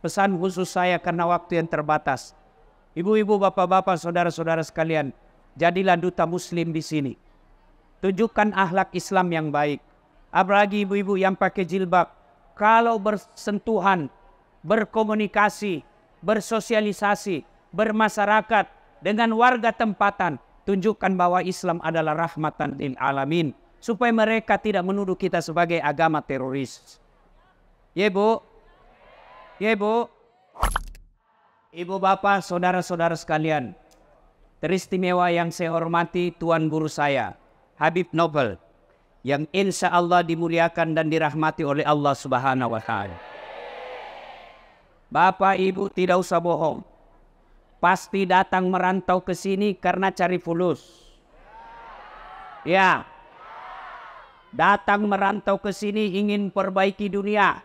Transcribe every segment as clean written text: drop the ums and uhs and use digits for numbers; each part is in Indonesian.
pesan khusus saya karena waktu yang terbatas. Ibu-ibu, bapak-bapak, saudara-saudara sekalian, jadilah duta muslim di sini. Tunjukkan akhlak Islam yang baik. Apalagi ibu-ibu yang pakai jilbab. Kalau bersentuhan, berkomunikasi, bersosialisasi, bermasyarakat dengan warga tempatan, tunjukkan bahwa Islam adalah rahmatan lil alamin. Supaya mereka tidak menuduh kita sebagai agama teroris. Ya, Bu? Ya, Bu? Ibu bapak, saudara-saudara sekalian, teristimewa yang saya hormati tuan guru saya, Habib Nobel, yang insya Allah dimuliakan dan dirahmati oleh Allah Subhanahu wa Ta'ala. Bapak Ibu tidak usah bohong, pasti datang merantau ke sini karena cari fulus. Ya, datang merantau ke sini ingin perbaiki dunia,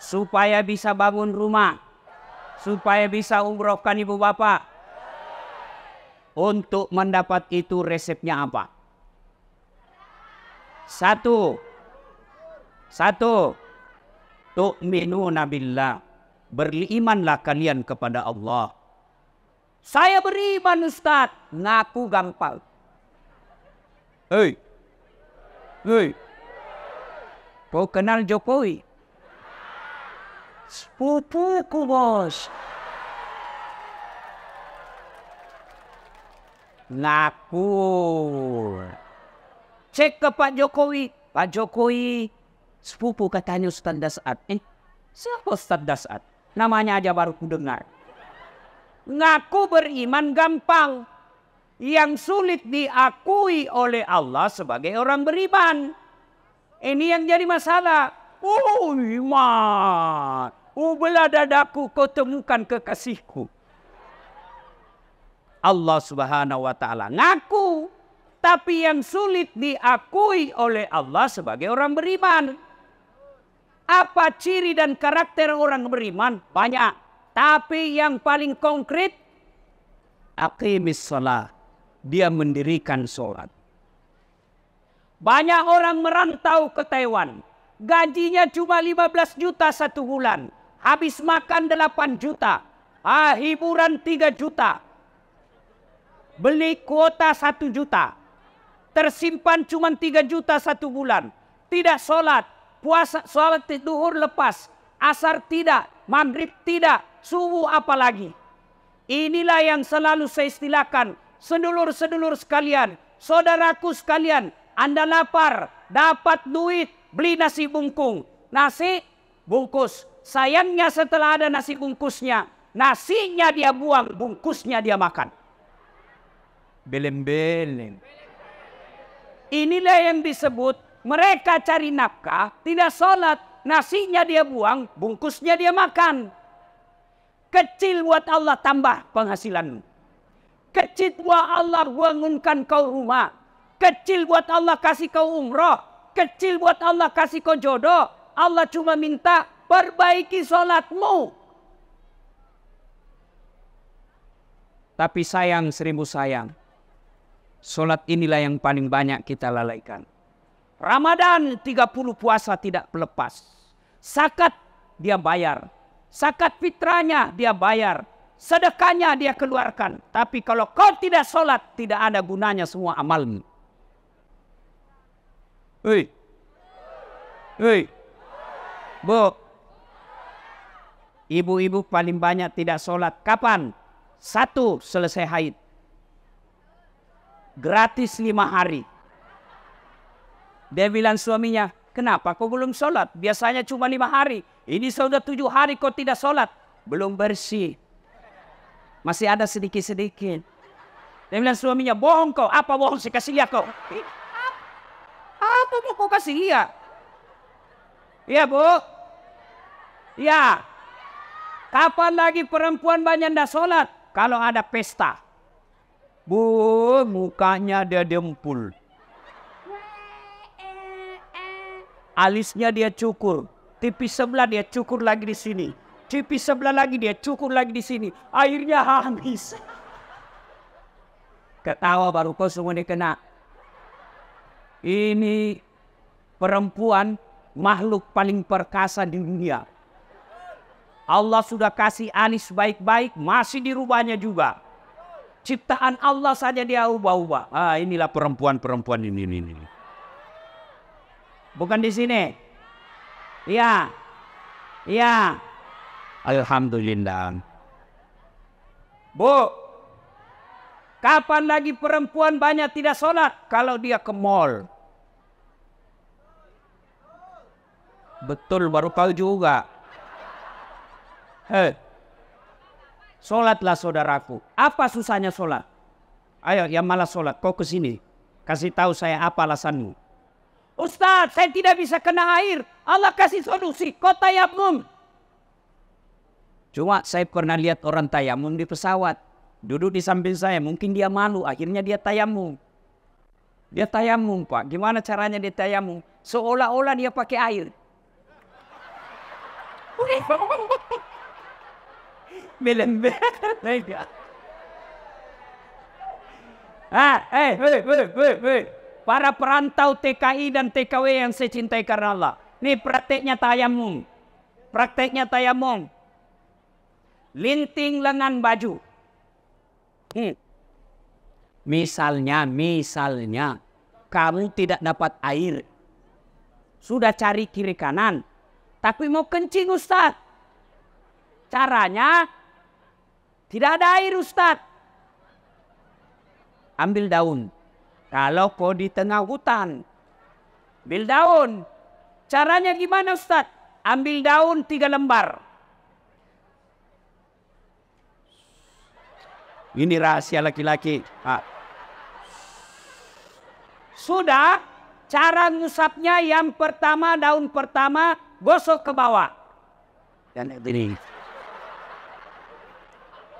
supaya bisa bangun rumah, supaya bisa umrohkan ibu bapak. Untuk mendapat itu resepnya apa? Satu, tu'minuna billah, berimanlah kalian kepada Allah. Saya beriman Ustaz, ngaku gampang. Hei, kau kenal Jokowi? Sepupuku bos. Ngaku. Cek ke Pak Jokowi. Pak Jokowi, sepupu katanya Ustaz Dasat. Siapa Ustaz Dasat? Namanya aja baru ku dengar. Ngaku beriman gampang. Yang sulit diakui oleh Allah sebagai orang beriman. Ini yang jadi masalah. Oh iman. Belah dadaku kau temukan kekasihku. Allah Subhanahu wa Ta'ala ngaku. Tapi yang sulit diakui oleh Allah sebagai orang beriman. Apa ciri dan karakter orang beriman? Banyak. Tapi yang paling konkret, aqimis shalah. Dia mendirikan sholat. Banyak orang merantau ke Taiwan. Gajinya cuma 15 juta satu bulan. Habis makan 8 juta. Hiburan 3 juta. Beli kuota 1 juta. Tersimpan cuma 3 juta satu bulan. Tidak sholat. Puasa, sholat duhur lepas. Asar tidak. Maghrib tidak. Subuh apalagi. Inilah yang selalu saya istilahkan. Sedulur-sedulur sekalian. Saudaraku sekalian. Anda lapar. Dapat duit. Beli nasi bungkung. Nasi bungkus. Sayangnya setelah ada nasi bungkusnya, nasinya dia buang, bungkusnya dia makan. Belem-belem. Inilah yang disebut mereka cari nafkah, tidak sholat. Nasinya dia buang, bungkusnya dia makan. Kecil buat Allah tambah penghasilanmu. Kecil buat Allah bangunkan kau rumah. Kecil buat Allah kasih kau umroh. Kecil buat Allah kasih kau jodoh. Allah cuma minta perbaiki sholatmu. Tapi sayang, seribu sayang. Sholat inilah yang paling banyak kita lalaikan. Ramadan 30 puasa tidak lepas. Zakat dia bayar. Zakat fitrahnya dia bayar. Sedekahnya dia keluarkan. Tapi kalau kau tidak sholat, tidak ada gunanya semua amalmu. Hei. Bu. Ibu-ibu paling banyak tidak sholat. Kapan? 1, selesai haid. Gratis 5 hari. Dia bilang suaminya, kenapa kau belum sholat? Biasanya cuma 5 hari. Ini sudah 7 hari kau tidak sholat. Belum bersih. Masih ada sedikit-sedikit. Dia bilang suaminya, bohong kau. Apa bohong? Saya kasih lihat kau. Apa mau kau kasih lihat? Ya Bu. Ya. Kapan lagi perempuan banyak tidak sholat? Kalau ada pesta. Bu, mukanya dia dempul. Alisnya dia cukur. Tipis sebelah dia cukur lagi di sini. Tipis sebelah lagi dia cukur lagi di sini. Airnya habis. Ketawa baru kau semua dikena. Ini perempuan makhluk paling perkasa di dunia. Allah sudah kasih alis baik-baik, masih dirubahnya juga. Ciptaan Allah saja dia ubah-ubah. Ah, inilah perempuan-perempuan ini. Bukan di sini. Iya. Iya. Alhamdulillah. Bu, kapan lagi perempuan banyak tidak sholat? Kalau dia ke mall. Betul, baru tahu juga. Sholatlah saudaraku. Apa susahnya sholat? Ayo yang malas sholat, kau ke sini. Kasih tahu saya apa alasanmu. Ustaz, saya tidak bisa kena air. Allah kasih solusi, kau tayamum. Cuma saya pernah lihat orang tayamum di pesawat. Duduk di samping saya, mungkin dia malu. Akhirnya dia tayamum. Dia tayamum, Pak. Gimana caranya dia tayamum? Seolah-olah dia pakai air. Para perantau TKI dan TKW yang saya cintai karena Allah. Ini prakteknya tayamum. Prakteknya tayamum. Linting lengan baju. Misalnya kamu tidak dapat air. Sudah cari kiri kanan. Tapi mau kencing Ustaz. Caranya tidak ada air Ustaz. Ambil daun. Kalau kau di tengah hutan. Ambil daun. Caranya gimana Ustaz? Ambil daun 3 lembar. Ini rahasia laki-laki. Sudah, cara ngusapnya yang pertama, daun pertama, gosok ke bawah. Dan ini.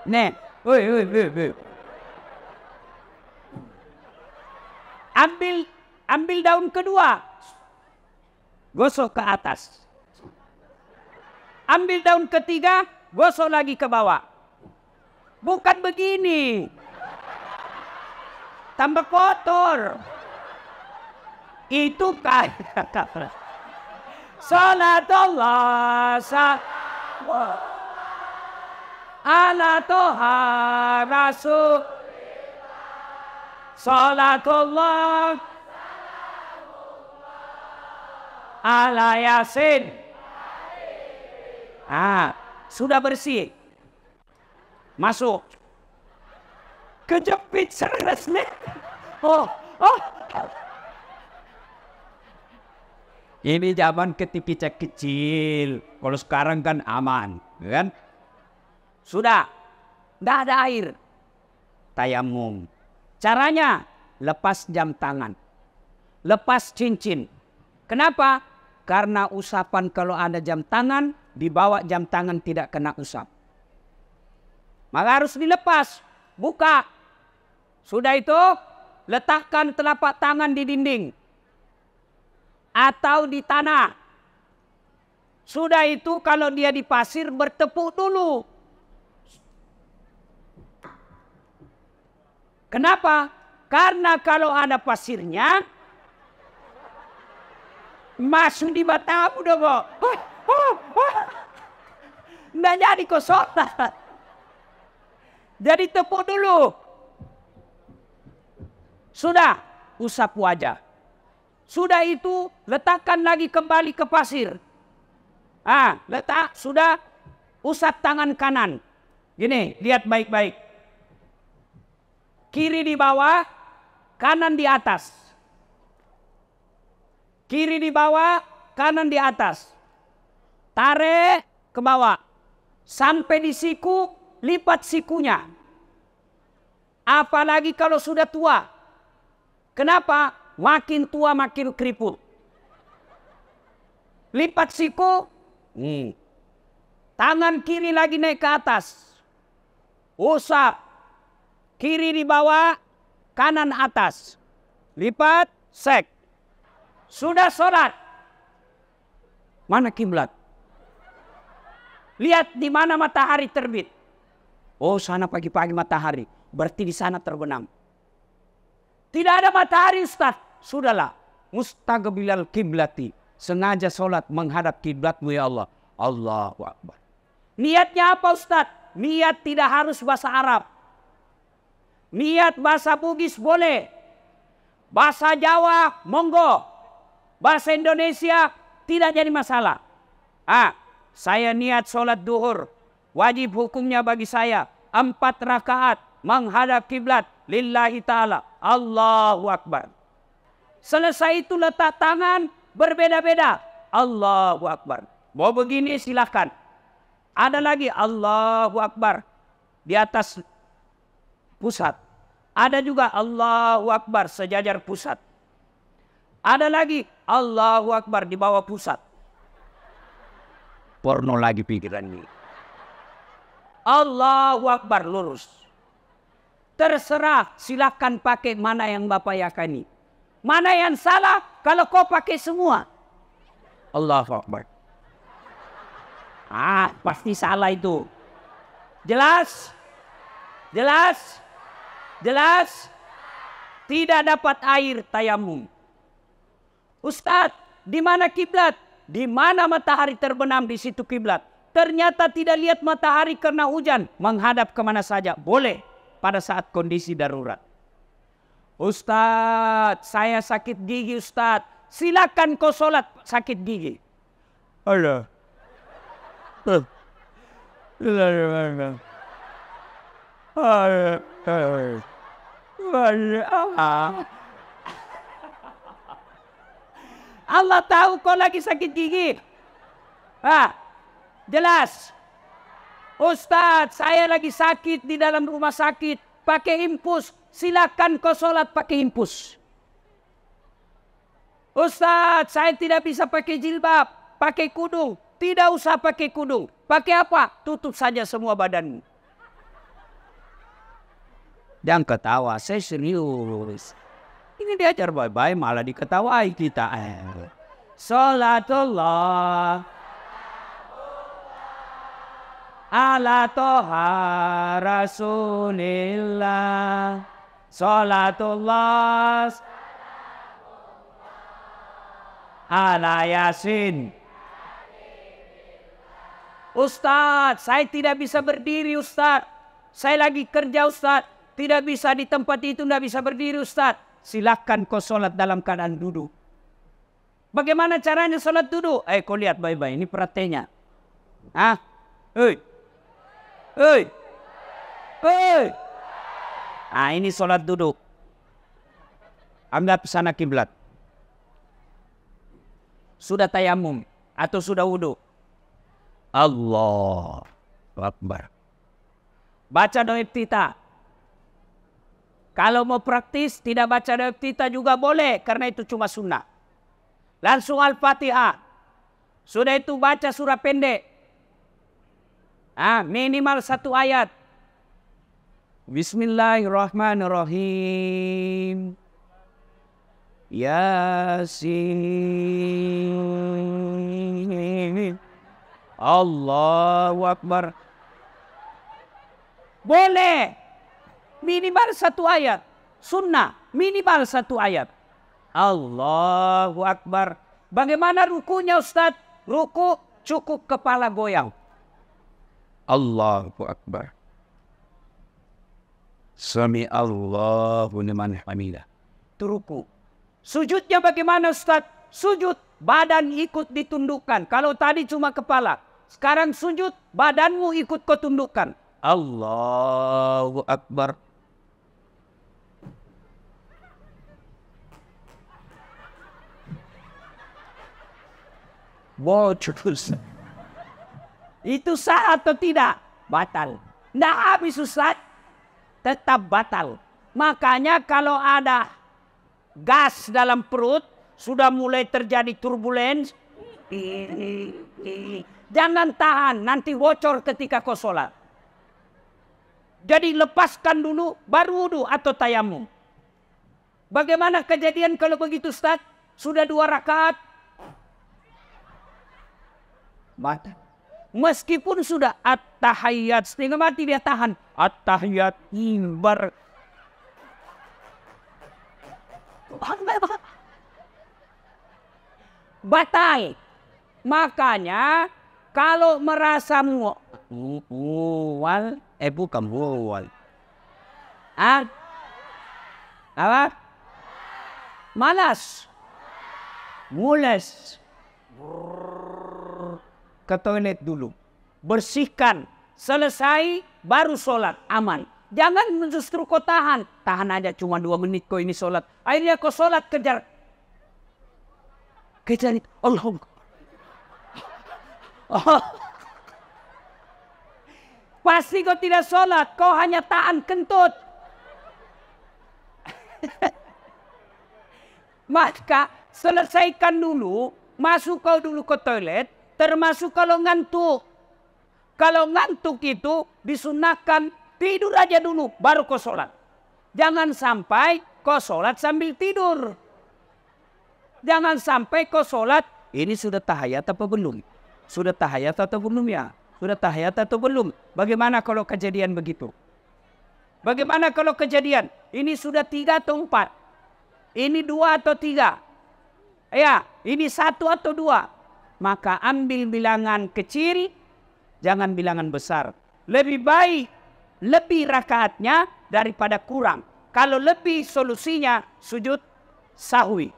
Nih, ambil daun kedua, gosok ke atas. Ambil daun ketiga, gosok lagi ke bawah. Bukan begini. Tambah kotor. Itu kayak salatullah ala toha rasul salatullah ala yasin. Sudah bersih. Masuk. Kejepit seresnya. Ini zaman ketika kecil. Kalau sekarang kan aman, kan? Sudah, tidak ada air. Tayamum. Caranya lepas jam tangan, lepas cincin. Kenapa? Karena usapan kalau ada jam tangan, dibawa jam tangan tidak kena usap. Maka harus dilepas, buka. Sudah itu, letakkan telapak tangan di dinding atau di tanah. Sudah itu kalau dia di pasir bertepuk dulu. Kenapa? Karena kalau ada pasirnya masuk di matamu dong. Nggak jadi kosotan. Jadi tepuk dulu. Sudah, usap wajah. Sudah itu, letakkan lagi kembali ke pasir. Letak, sudah, usap tangan kanan. Gini, lihat baik-baik. Kiri di bawah, kanan di atas. Kiri di bawah, kanan di atas. Tarik ke bawah. Sampai di siku, lipat sikunya. Apalagi kalau sudah tua. Kenapa? Makin tua makin keriput. Lipat siku. Tangan kiri lagi naik ke atas. Usap. Kiri di bawah, kanan atas. Lipat, sek. Sudah sholat. Mana kiblat? Lihat di mana matahari terbit. Oh, sana pagi-pagi matahari. Berarti di sana terbenam. Tidak ada matahari, Ustaz. Sudahlah. Mustaqbilal kiblati. Sengaja sholat menghadap kiblatmu ya Allah. Allahu Akbar. Niatnya apa Ustadz? Niat tidak harus bahasa Arab. Niat bahasa Bugis boleh. Bahasa Jawa monggo. Bahasa Indonesia tidak jadi masalah. Saya niat sholat duhur. Wajib hukumnya bagi saya 4 rakaat menghadap kiblat lillahi ta'ala. Allahu Akbar. Selesai itu letak tangan berbeda-beda. Allahu Akbar. Mau begini silakan. Ada lagi Allahu Akbar di atas pusat. Ada juga Allahu Akbar sejajar pusat. Ada lagi Allahu Akbar di bawah pusat. Porno lagi pikiran ini. Allahu Akbar lurus. Terserah, silakan pakai mana yang Bapak yakini. Mana yang salah kalau kau pakai semua. Allahu Akbar. Pasti salah itu. Jelas? Jelas? Jelas? Tidak dapat air tayamum. Ustadz, di mana kiblat? Di mana matahari terbenam di situ kiblat. Ternyata tidak lihat matahari karena hujan. Menghadap kemana saja. Boleh pada saat kondisi darurat. Ustadz, saya sakit gigi Ustadz. Silakan kau sholat sakit gigi. Allah. Allah tahu kau lagi sakit gigi. Jelas. Ustadz, saya lagi sakit di dalam rumah sakit. Pakai impus. Silakan kau sholat pakai impus. Ustadz, saya tidak bisa pakai jilbab. Pakai kudung. Tidak usah pakai kudung. Pakai apa? Tutup saja semua badanmu. Jangan ketawa, saya serius. Ini diajar baik-baik malah diketawai kita. Salatullah ala toha rasulillah. Salatullah ala yasin. Ustadz, saya tidak bisa berdiri Ustadz. Saya lagi kerja Ustadz. Tidak bisa di tempat itu, tidak bisa berdiri Ustadz. Silakan kau sholat dalam keadaan duduk. Bagaimana caranya sholat duduk? Kau lihat baik-baik, ini perhatiannya. Ini sholat duduk. Anggap sana kiblat. Sudah tayamum atau sudah wudhu. Allah Akbar. Baca doa iftitah. Kalau mau praktis tidak baca doa iftitah juga boleh. Karena itu cuma sunnah. Langsung Al-Fatihah. Sudah itu baca surah pendek. Minimal 1 ayat. Bismillahirrahmanirrahim. Yasin. Allahu Akbar. Boleh. Minimal 1 ayat. Sunnah. Minimal 1 ayat. Allahu Akbar. Bagaimana rukunya Ustaz? Ruku cukup kepala goyang. Allahu Akbar. Sami Allahu liman hamidah. Itu ruku. Sujudnya bagaimana Ustaz? Sujud badan ikut ditundukkan. Kalau tadi cuma kepala. Sekarang sujud, badanmu ikut kau tundukkan. Allahu Akbar. Bocus. Itu sah atau tidak? Batal. Tidak habis Ustaz. Tetap batal. Makanya kalau ada gas dalam perut, sudah mulai terjadi turbulens. Jangan tahan, nanti bocor ketika kau sholat. Jadi lepaskan dulu, baru wudu atau tayamum. Bagaimana kejadian kalau begitu Ustaz? Sudah 2 rakaat. Mata. Meskipun sudah at-tahiyyat, setengah mati dia tahan. At-tahiyyat imbar. Batal. Makanya kalau merasa mual, bukan mual. Apa? Malas. Mules. Ke toilet dulu. Bersihkan. Selesai, baru sholat. Aman. Jangan justru kau tahan. Tahan aja cuma 2 menit kau ini sholat. Akhirnya kau sholat kejar. Kejar itu. Allah. Oh. Pasti kau tidak sholat. Kau hanya tahan kentut. Maka selesaikan dulu. Masuk kau dulu ke toilet. Termasuk kalau ngantuk. Kalau ngantuk itu disunahkan tidur aja dulu baru kau sholat. Jangan sampai kau sholat sambil tidur. Jangan sampai kau sholat. Ini sudah tahiyat atau belum? Sudah tahiyat atau belum ya? Sudah tahiyat atau belum? Bagaimana kalau kejadian begitu? Bagaimana kalau kejadian? Ini sudah 3 atau 4? Ini 2 atau 3? Ya, ini 1 atau 2? Maka ambil bilangan kecil. Jangan bilangan besar. Lebih baik, lebih rakaatnya daripada kurang. Kalau lebih solusinya sujud sahwi.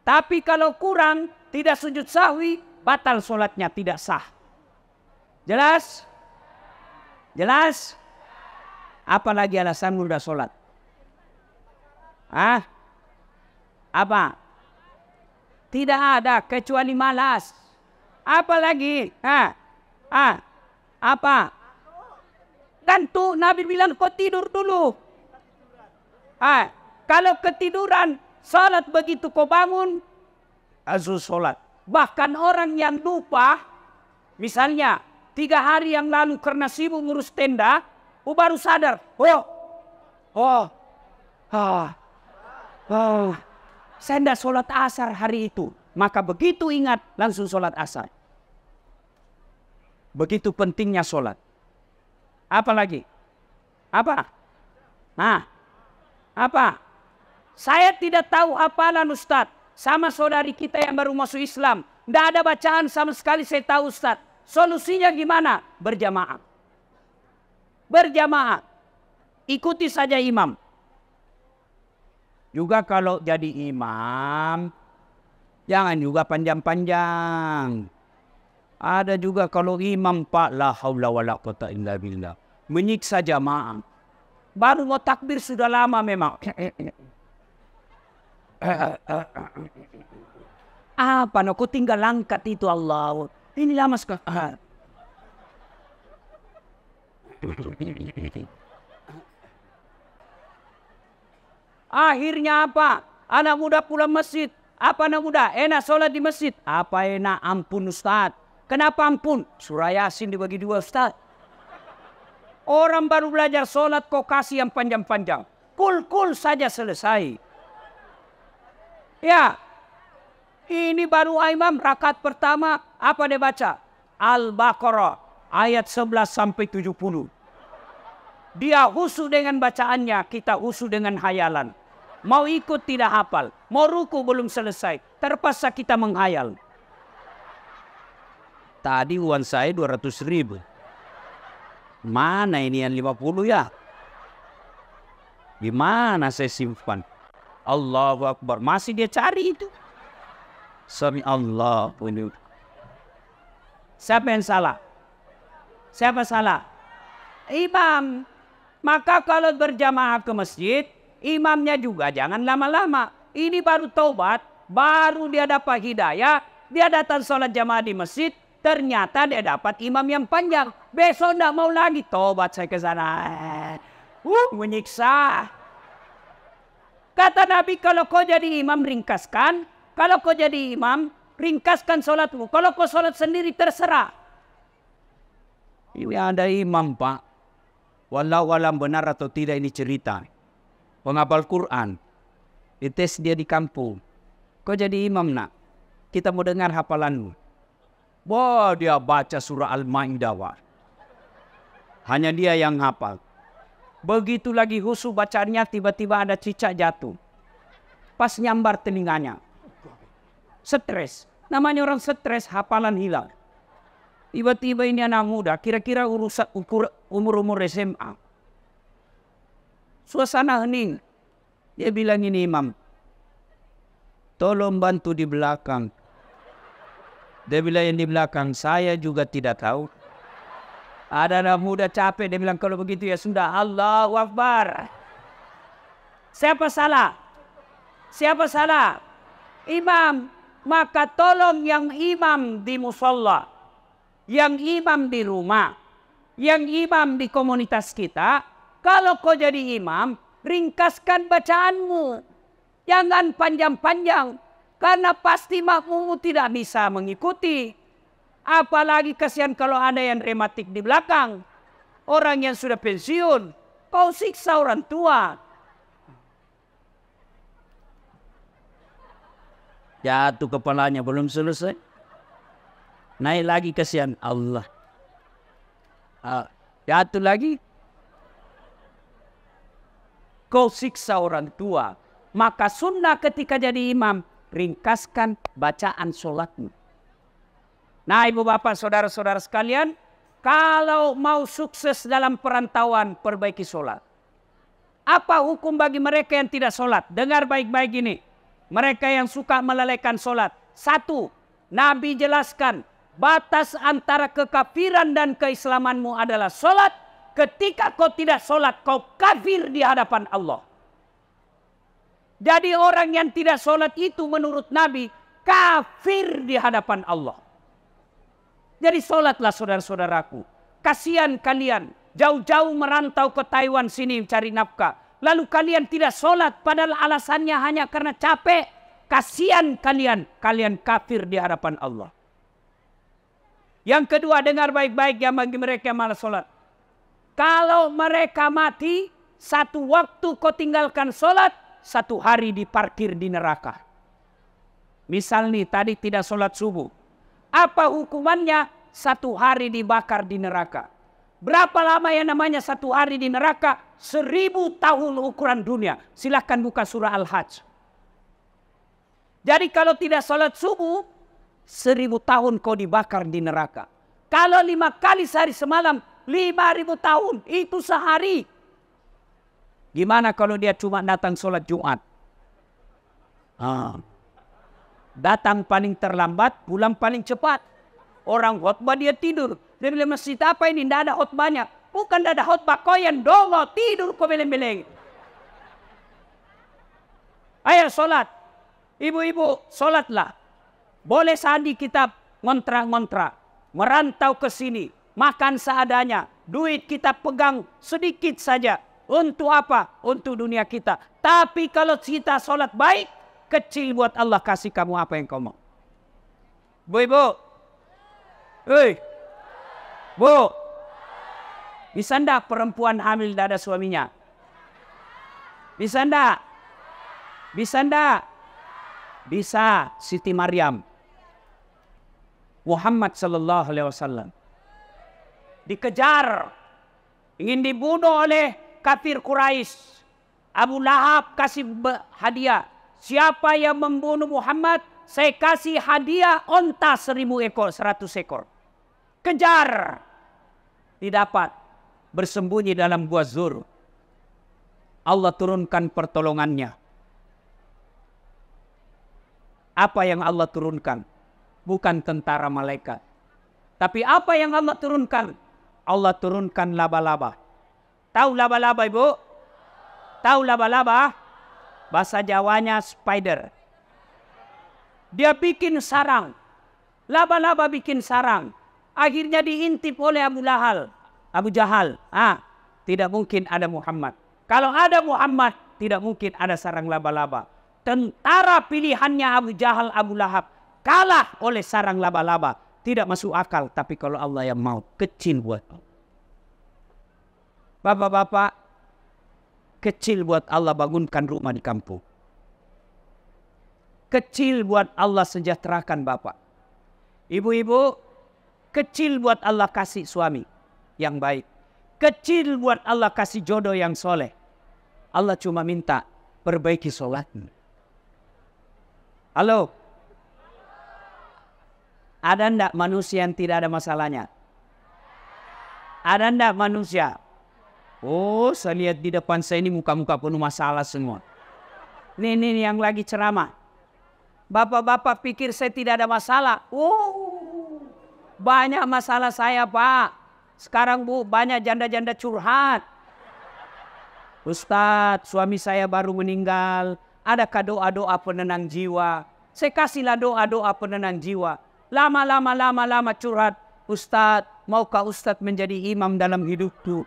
Tapi kalau kurang, tidak sujud sahwi, batal sholatnya, tidak sah. Jelas? Jelas? Apalagi alasan mudah sholat? Apa? Tidak ada kecuali malas. Apalagi? Apa? Gantung. Nabi bilang kau tidur dulu. Kalau ketiduran, salat begitu kau bangun, azul salat. Bahkan orang yang lupa, misalnya 3 hari yang lalu karena sibuk ngurus tenda, baru sadar. Saya tidak sholat asar hari itu. Maka begitu ingat, langsung sholat asar. Begitu pentingnya sholat. Apa lagi? Apa? Apa? Saya tidak tahu hafalan Ustadz. Sama saudari kita yang baru masuk Islam. Tidak ada bacaan sama sekali saya tahu Ustadz. Solusinya gimana? Berjamaah. Berjamaah. Ikuti saja imam. Juga kalau jadi imam, jangan juga panjang-panjang. Ada juga kalau imam pak la haula wala quwata illa billah, menyiksa jamaah. Baru mau takbir sudah lama memang. Apa no, kau tinggal angkat itu Allah. Ini lama sekali. Akhirnya apa? Anak muda pulang masjid. Apa anak muda? Enak sholat di masjid. Apa enak? Ampun Ustaz. Kenapa ampun? Surah Yasin dibagi 2 Ustaz. Orang baru belajar sholat kok kasih yang panjang-panjang. Kul saja selesai. Ya. Ini baru imam rakaat pertama. Apa dia baca? Al-Baqarah. Ayat 11 sampai 70. Dia husu dengan bacaannya. Kita husu dengan hayalan. Mau ikut tidak hafal. Mau ruku belum selesai. Terpaksa kita menghayal. Tadi uang saya 200.000. Mana ini yang 50 ya? Gimana saya simpan? Allahu Akbar. Masih dia cari itu. Sami Allah. Siapa yang salah? Siapa salah? Imam. Maka kalau berjamaah ke masjid, imamnya juga jangan lama-lama. Ini baru taubat, baru dia dapat hidayah, dia datang sholat jamaah di masjid, ternyata dia dapat imam yang panjang. Besok tidak mau lagi, taubat saya ke sana. Menyiksa. Kata Nabi, kalau kau jadi imam ringkaskan, kalau kau jadi imam ringkaskan sholatmu. Kalau kau sholat sendiri terserah. Ini ada imam pak. Walau alam benar atau tidak ini cerita. Penghafal Quran. Dites dia di kampung. Kau jadi imam nak. Kita mau dengar hafalanmu. Wah dia baca surah Al-Ma'idah. Hanya dia yang hafal. Begitu lagi husu bacanya tiba-tiba ada cicak jatuh. Pas nyambar telinganya. Stres. Namanya orang stres hafalan hilang. Tiba-tiba ini anak muda, kira-kira umur SMA. Suasana hening. Dia bilang ini imam, tolong bantu di belakang. Dia bilang yang di belakang, saya juga tidak tahu. Ada anak muda capek, dia bilang kalau begitu ya sudah, Allahu Akbar. Siapa salah? Siapa salah? Imam. Maka tolong yang imam di musola, yang imam di rumah, yang imam di komunitas kita, kalau kau jadi imam, ringkaskan bacaanmu. Jangan panjang-panjang, karena pasti makmummu tidak bisa mengikuti. Apalagi kasihan kalau ada yang rematik di belakang. Orang yang sudah pensiun, kau siksa orang tua. Jatuh kepalanya, belum selesai. Naik lagi, kasihan Allah. Jatuh lagi. Kau siksa orang tua. Maka sunnah ketika jadi imam, ringkaskan bacaan sholatmu. Nah, ibu bapak, saudara-saudara sekalian, kalau mau sukses dalam perantauan, perbaiki sholat. Apa hukum bagi mereka yang tidak sholat? Dengar baik-baik ini. Mereka yang suka melalaikan sholat. 1. Nabi jelaskan, batas antara kekafiran dan keislamanmu adalah sholat. Ketika kau tidak sholat, kau kafir di hadapan Allah. Jadi orang yang tidak sholat itu menurut Nabi, kafir di hadapan Allah. Jadi sholatlah saudara-saudaraku. Kasihan kalian jauh-jauh merantau ke Taiwan sini cari nafkah. Lalu kalian tidak sholat padahal alasannya hanya karena capek. Kasihan kalian, kalian kafir di hadapan Allah. Yang kedua, dengar baik-baik ya bagi mereka yang malas sholat. Kalau mereka mati, 1 waktu kau tinggalkan sholat, 1 hari diparkir di neraka. Misal nih tadi tidak sholat subuh. Apa hukumannya? 1 hari dibakar di neraka. Berapa lama yang namanya 1 hari di neraka? 1000 tahun ukuran dunia. Silahkan buka surah Al-Hajj. Jadi kalau tidak sholat subuh, 1000 tahun kau dibakar di neraka. Kalau 5 kali sehari semalam, 5000 tahun. Itu sehari. Gimana kalau dia cuma datang sholat Jumat? Datang paling terlambat, pulang paling cepat. Orang khutbah dia tidur. Dia bilang, masjid apa ini? Tidak ada khutbahnya. Bukan tidak ada khutbah, kau yang dongo, tidur kau beleng-beleng. Ayo sholat. Ibu-ibu, sholatlah. Boleh sandi kita ngontrak-ngontrak. Merantau ke sini. Makan seadanya. Duit kita pegang sedikit saja. Untuk apa? Untuk dunia kita. Tapi kalau kita sholat baik, kecil buat Allah, kasih kamu apa yang kau mau. Bu-ibu. Hei. Bu. Bisa enggak perempuan hamil tidak ada suaminya? Bisa enggak? Bisa enggak? Bisa. Siti Maryam. Muhammad sallallahu alaihi wasallam. Dikejar. Ingin dibunuh oleh kafir Quraisy. Abu Lahab kasih hadiah. Siapa yang membunuh Muhammad, saya kasih hadiah onta 1000 ekor, 100 ekor. Kejar. Didapat. Bersembunyi dalam gua Zur. Allah turunkan pertolongannya. Apa yang Allah turunkan? Bukan tentara malaikat. Tapi apa yang Allah turunkan? Allah turunkan laba-laba. Tahu laba-laba, ibu? Tahu laba-laba? Bahasa Jawanya spider. Dia bikin sarang. Laba-laba bikin sarang. Akhirnya diintip oleh Abu Jahal. Tidak mungkin ada Muhammad. Kalau ada Muhammad, tidak mungkin ada sarang laba-laba. Tentara pilihannya Abu Jahal, Abu Lahab kalah oleh sarang laba-laba. Tidak masuk akal. Tapi kalau Allah yang mau, kecil buat Allah. Bapak-bapak, kecil buat Allah bangunkan rumah di kampung. Kecil buat Allah sejahterakan bapak. Ibu-ibu, kecil buat Allah kasih suami yang baik. Kecil buat Allah kasih jodoh yang soleh. Allah cuma minta perbaiki sholatmu. Halo? Ada ndak manusia yang tidak ada masalahnya? Ada ndak manusia? Oh, saya lihat di depan saya ini muka-muka penuh masalah semua. Ini yang lagi ceramah. Bapak-bapak pikir saya tidak ada masalah. Oh, banyak masalah saya, Pak. Sekarang Bu, banyak janda-janda curhat. Ustadz, suami saya baru meninggal. Adakah doa-doa penenang jiwa? Saya kasihlah doa-doa penenang jiwa. Lama curhat. Ustadz, maukah Ustadz menjadi imam dalam hidupku?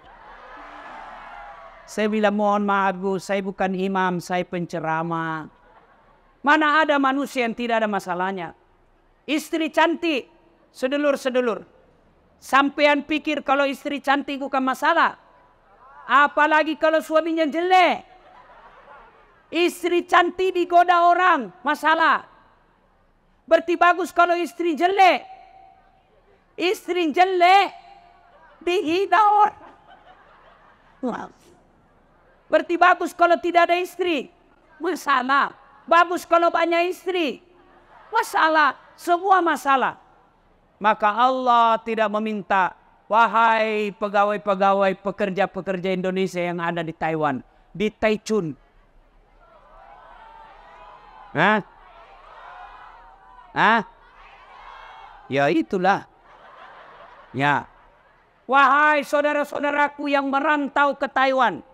Saya bilang, mohon maaf Bu, saya bukan imam, saya penceramah. Mana ada manusia yang tidak ada masalahnya? Istri cantik, sedulur-sedulur. Sampean pikir kalau istri cantik bukan masalah? Apalagi kalau suaminya jelek. Istri cantik digoda orang, masalah. Berarti bagus kalau istri jelek. Istri jelek dihina orang. Berarti bagus kalau tidak ada istri, masalah. Bagus kalau banyak istri, masalah. Semua masalah. Maka Allah tidak meminta, wahai pegawai-pegawai pekerja-pekerja Indonesia yang ada di Taiwan, di Taichung. Ya itulah. Ya. Wahai saudara-saudaraku yang merantau ke Taiwan.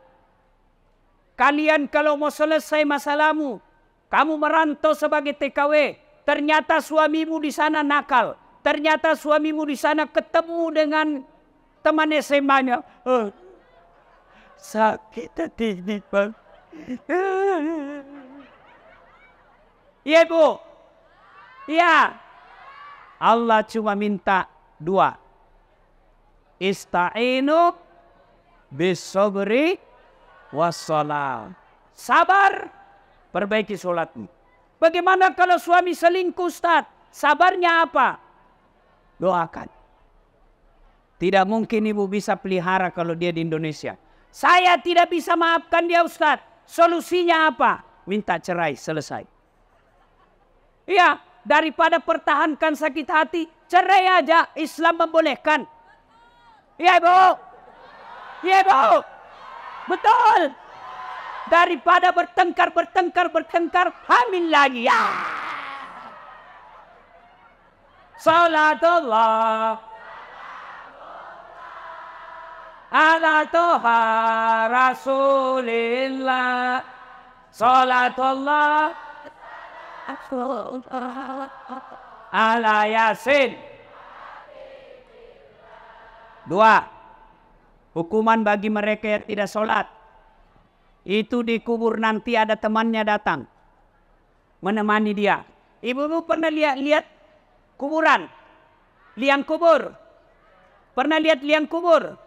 Kalian kalau mau selesai masalahmu, kamu merantau sebagai TKW, ternyata suamimu di sana nakal. Ternyata suamimu di sana ketemu dengan teman SMA-nya. Sakit hati ini, Bang. Iya, Bu. Iya. Allah cuma minta dua. Ista'inu bisobri wassalam. Sabar, perbaiki sholatmu. Bagaimana kalau suami selingkuh, Ustaz? Sabarnya apa? Doakan. Tidak mungkin ibu bisa pelihara kalau dia di Indonesia. Saya tidak bisa maafkan dia, Ustaz. Solusinya apa? Minta cerai, selesai. Iya, daripada pertahankan sakit hati, cerai aja. Islam membolehkan. Iya, Bu. Iya, Bu. Betul. Daripada bertengkar, hamil lagi. Ya. Salatullah ala toha rasulillah. Salatullah ala yasin. Dua, hukuman bagi mereka yang tidak sholat. Itu di kubur nanti ada temannya datang menemani dia. Ibu-ibu pernah lihat kuburan? Liang kubur. Pernah lihat liang kubur?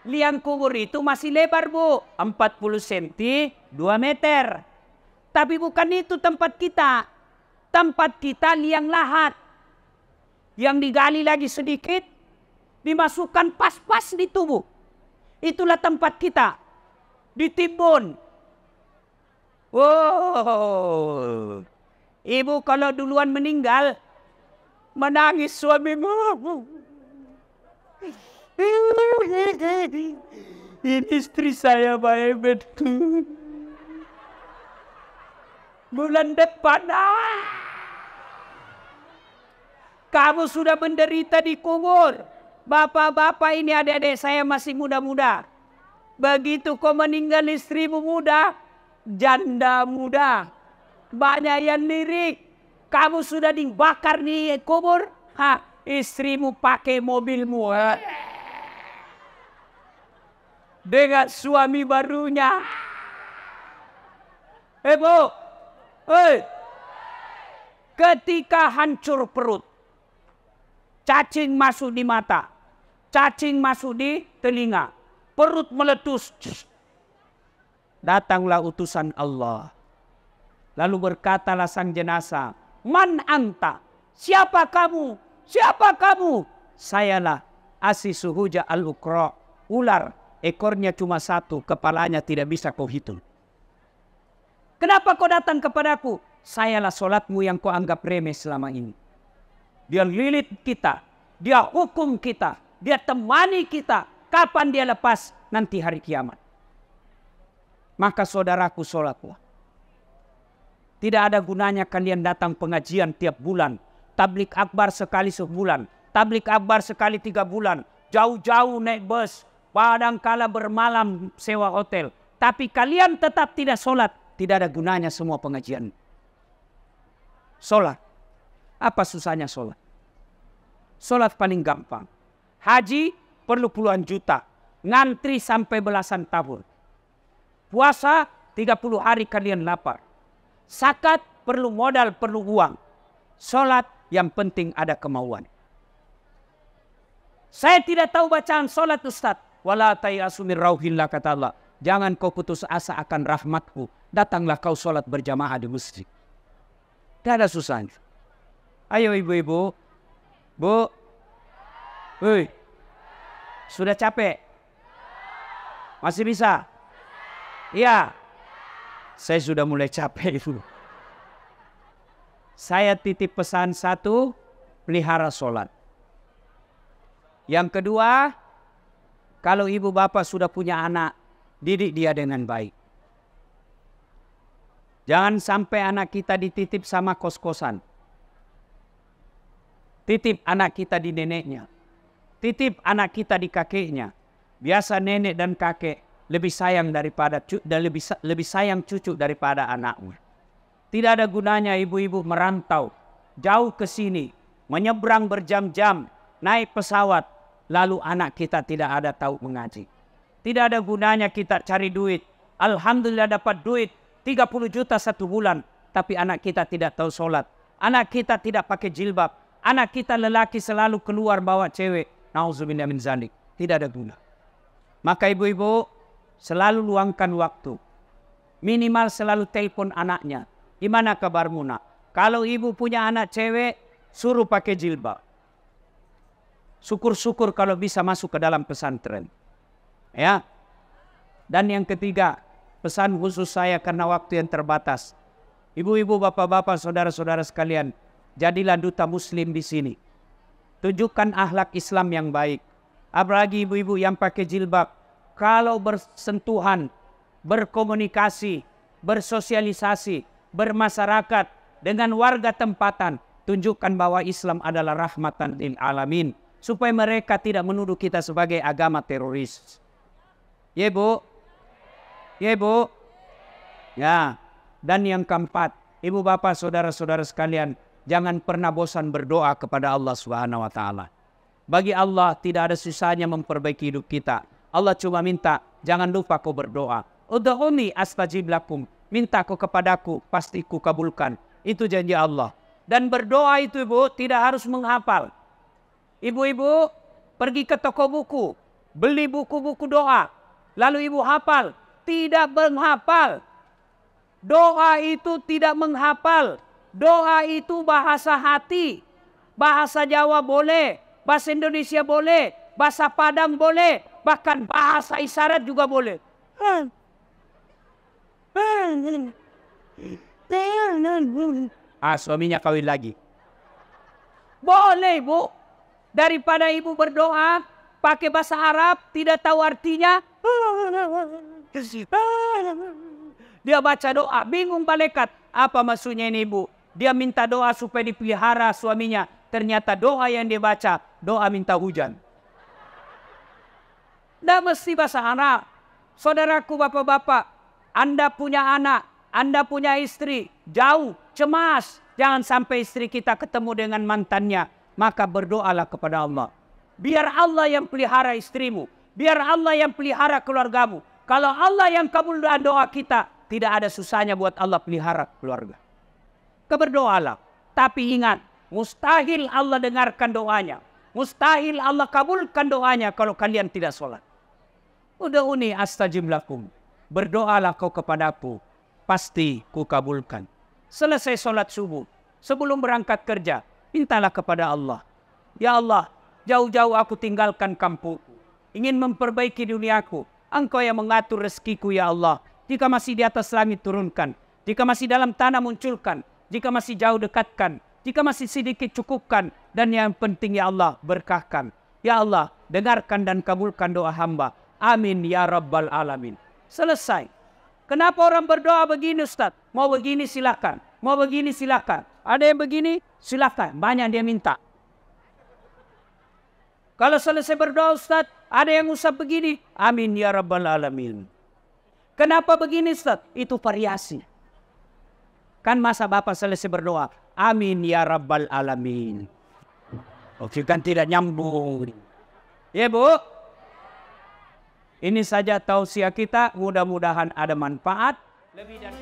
Liang kubur itu masih lebar, Bu. 40 cm, 2 meter. Tapi bukan itu tempat kita. Tempat kita liang lahat. Yang digali lagi sedikit, dimasukkan pas-pas di tubuh. Itulah tempat kita. Ditimbun. Wow. Ibu kalau duluan meninggal, menangis suamimu. Ini istri saya baik betul. Bulan depan, kamu sudah menderita di kubur. Bapak-bapak ini, adik-adik saya masih muda-muda. Begitu kau meninggal istrimu muda, janda muda. Banyak yang lirik. Kamu sudah dibakar di kubur, istrimu pakai mobilmu. Dengan suami barunya. Bu, ketika hancur perut, cacing masuk di mata, cacing masuk di telinga, perut meletus. Datanglah utusan Allah. Lalu berkatalah sang jenazah, man anta? Siapa kamu? Siapa kamu? Sayalah Asisuhuja al-Ukra. Ular, ekornya cuma satu, kepalanya tidak bisa kau hitung. Kenapa kau datang kepadaku? Sayalah solatmu yang kau anggap remeh selama ini. dia lilit kita, dia hukum kita, dia temani kita. Kapan dia lepas? Nanti hari kiamat. Maka saudaraku, sholatlah. Tidak ada gunanya kalian datang pengajian tiap bulan. Tablik akbar sekali sebulan. Tablik akbar sekali 3 bulan. Jauh-jauh naik bus. Kadangkala bermalam sewa hotel. Tapi kalian tetap tidak sholat. Tidak ada gunanya semua pengajian. Sholat. Apa susahnya sholat? Sholat paling gampang. Haji perlu puluhan juta. Ngantri sampai belasan tahun. Puasa 30 hari kalian lapar. Zakat perlu modal, perlu uang. Sholat yang penting ada kemauan. Saya tidak tahu bacaan sholat Ustaz. Wala tayasu min rauhillah, kata Allah. Jangan kau putus asa akan rahmatku. Datanglah kau sholat berjamaah di masjid. Tidak ada susahnya. Ayo ibu-ibu. Bu. Woi. Sudah capek? Masih bisa? Iya. Saya sudah mulai capek itu. Saya titip pesan satu, pelihara sholat. Yang kedua, kalau ibu bapak sudah punya anak, didik dia dengan baik. Jangan sampai anak kita dititip sama kos-kosan. Titip anak kita di neneknya. Titip anak kita di kakeknya. Biasa nenek dan kakek lebih sayang daripada lebih sayang cucu daripada anaknya. Tidak ada gunanya ibu-ibu merantau jauh ke sini, menyeberang berjam-jam, naik pesawat, lalu anak kita tidak ada tahu mengaji. Tidak ada gunanya kita cari duit. Alhamdulillah dapat duit 30 juta 1 bulan, tapi anak kita tidak tahu sholat. Anak kita tidak pakai jilbab. Anak kita lelaki selalu keluar bawa cewek. Nauzubillah min zalik. Tidak ada guna. Maka ibu-ibu selalu luangkan waktu. Minimal selalu telepon anaknya. Gimana kabarmu nak? Kalau ibu punya anak cewek, suruh pakai jilbab. Syukur-syukur kalau bisa masuk ke dalam pesantren. Ya. Dan yang ketiga, pesan khusus saya karena waktu yang terbatas. Ibu-ibu, bapak-bapak, saudara-saudara sekalian, jadilah duta muslim di sini. Tunjukkan akhlak Islam yang baik. Apalagi ibu-ibu yang pakai jilbab. Kalau bersentuhan, berkomunikasi, bersosialisasi, bermasyarakat dengan warga tempatan, tunjukkan bahwa Islam adalah rahmatan lil alamin. Supaya mereka tidak menuduh kita sebagai agama teroris. Ya bu? Ya bu? Ya. Dan yang keempat, ibu bapak saudara-saudara sekalian, jangan pernah bosan berdoa kepada Allah Subhanahu wa taala. Bagi Allah tidak ada susahnya memperbaiki hidup kita. Allah cuma minta, jangan lupa kau berdoa. Ud'uni astajib lakum. Minta kau kepadaku, pasti ku kabulkan. Itu janji Allah. Dan berdoa itu ibu tidak harus menghafal. Ibu-ibu pergi ke toko buku, beli buku-buku doa. Lalu ibu hafal. Tidak menghafal. Doa itu tidak menghafal. Doa itu bahasa hati. Bahasa Jawa boleh. Bahasa Indonesia boleh. Bahasa Padang boleh. Bahkan bahasa isyarat juga boleh. Suaminya kawin lagi. Boleh bu. Daripada ibu berdoa pakai bahasa Arab tidak tahu artinya. Dia baca doa, bingung malaikat. Apa maksudnya ini ibu? Dia minta doa supaya dipelihara suaminya. Ternyata doa yang dia baca, doa minta hujan. Tidak mesti bahasa Arab. Saudaraku, bapak-bapak, Anda punya anak, Anda punya istri, jauh, cemas. Jangan sampai istri kita ketemu dengan mantannya. Maka berdoalah kepada Allah. Biar Allah yang pelihara istrimu. Biar Allah yang pelihara keluargamu. Kalau Allah yang kabul doa kita, tidak ada susahnya buat Allah pelihara keluarga. Berdoalah. Tapi ingat, mustahil Allah dengarkan doanya. Mustahil Allah kabulkan doanya kalau kalian tidak sholat. Ud'uni astajib lakum. Berdoalah kau kepadaku, pasti ku kabulkan. Selesai sholat subuh, sebelum berangkat kerja, mintalah kepada Allah. Ya Allah, jauh-jauh aku tinggalkan kampungku. Ingin memperbaiki duniaku. Engkau yang mengatur rezekiku ya Allah. Jika masih di atas langit turunkan. Jika masih dalam tanah munculkan. Jika masih jauh dekatkan. Jika masih sedikit cukupkan. Dan yang penting ya Allah berkahkan. Ya Allah dengarkan dan kabulkan doa hamba. Amin ya Rabbal Alamin. Selesai. Kenapa orang berdoa begini Ustaz? Mau begini silakan. Mau begini silakan. Ada yang begini silakan. Banyak dia minta. Kalau selesai berdoa Ustaz, ada yang usap begini. Amin ya Rabbal Alamin. Kenapa begini Ustaz? Itu variasi. Kan masa Bapak selesai berdoa. Amin ya Rabbal Alamin. Oke kan tidak nyambung. Ya Bu. Ini saja tausiah kita. Mudah-mudahan ada manfaat. Lebih dan